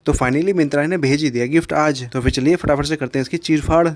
तो फाइनली मिंत्रा ने भेज ही दिया गिफ्ट आज। तो फिर चलिए फटाफट से करते हैं इसकी चीर फाड़।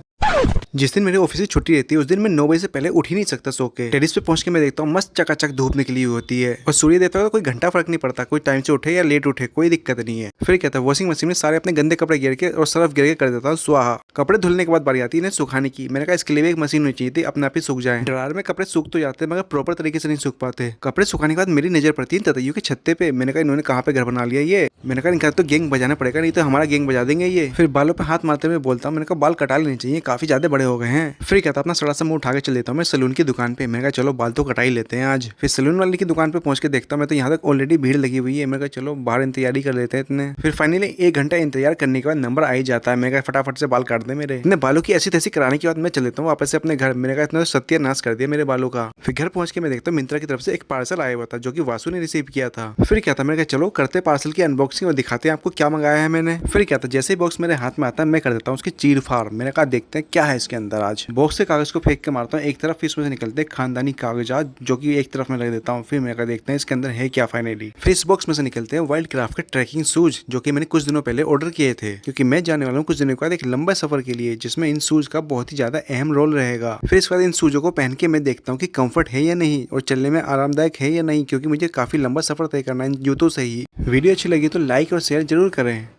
जिस दिन मेरे ऑफिस की छुट्टी रहती है उस दिन मैं 9 बजे से पहले उठ ही नहीं सकता सो के। टेरिस पे पहुंच के मैं देखता हूँ मस्त चकाचक धूप निकली हुई होती है और सूर्य देवता का कोई घंटा फर्क नहीं पड़ता, कोई टाइम से उठे या लेट उठे कोई दिक्कत नहीं है। फिर कहता है वॉशिंग मशीन में सारे अपने गंदे कपड़े गिर के और सर्फ गिर के कर देता हूँ स्वाहा। कपड़े धुलने के बाद बारी आती है इन्हें सुखाने की। मैंने कहा इसके लिए भी एक मशीन होनी चाहिए थी, अपने आप ही सूख जाए। ड्रायर में कपड़े सूख तो जाते हैं मगर प्रॉपर तरीके से नहीं सूख पाते। कपड़े सुखाने के बाद मेरी नजर पड़ती है ततैयों के छत्ते पे। मैंने कहा इन्होंने कहाँ पे घर बना लिया ये। मैंने कहा इनका तो गैंग बजाना पड़ेगा, नहीं तो हमारा गैंग बजा देंगे ये। फिर बालों पे हाथ मारते हुए बोलता हूँ मैंने कहा बाल कटा लेने चाहिए, काफी ज्यादा बड़े हो गए हैं। फिर कहता अपना सड़ा सा मुंह उठा के चल देता हूँ मैं सलून की दुकान पे। मैंने कहा चलो बाल तो कटा ही लेते हैं आज। फिर सलून वाले की दुकान पे पहुंच के देखता हूँ मैं तो यहाँ तक ऑलरेडी भीड़ लगी हुई है। मैंने कहा चलो बाहर इंतजार कर लेते हैं इतने। फिर फाइनली 1 घंटा इंतजार करने के बाद नंबर आ ही जाता है। मैंने कहा फटाफट से बाल काट दे मेरे। इतने बालों की ऐसी तैसी कराने के बाद मैं चल देता हूँ वापस से अपने घर। मैंने कहा इतना तो सत्यानाश कर दिया मेरे बालों का। फिर घर पहुंच के मैं देखता हूँ मिंत्रा की तरफ से एक पार्सल आया हुआ था जो कि वासु ने रिसीव किया था। फिर क्या था मैंने कहा चलो करते पार्सल की अनबॉक्सिंग और दिखाते हैं आपको क्या मंगाया है मैंने। फिर क्या था जैसे ही बॉक्स मेरे हाथ में आता है मैं कर देता हूँ उसकी चीर फाड़। मैंने कहा देखते हैं क्या है इसके अंदर आज। बॉक्स से कागज को फेंक के मारता हूँ एक तरफ, इसमें से निकलते खानदानी कागजात जो कि एक तरफ में लग देता हूँ। फिर मैं कहा देखते हैं इसके अंदर है क्या फाइनली। फिर इस बॉक्स में से निकलते हैं वाइल्ड क्राफ्ट के ट्रैकिंग शूज जो कि मैंने कुछ दिनों पहले ऑर्डर किए थे, क्योंकि मैं जाने वाला हूँ कुछ दिनों के बाद एक लंबा सफर के लिए जिसमें इन शूज का बहुत ही ज्यादा अहम रोल रहेगा। फिर इसके बाद इन शूजों को पहन के मैं देखता हूँ कि कंफर्ट है या नहीं और चलने में आरामदायक है या नहीं, क्योंकि मुझे काफी लंबा सफर तय करना है इन जूतों से ही। वीडियो अच्छी लगी तो लाइक और शेयर जरूर करें।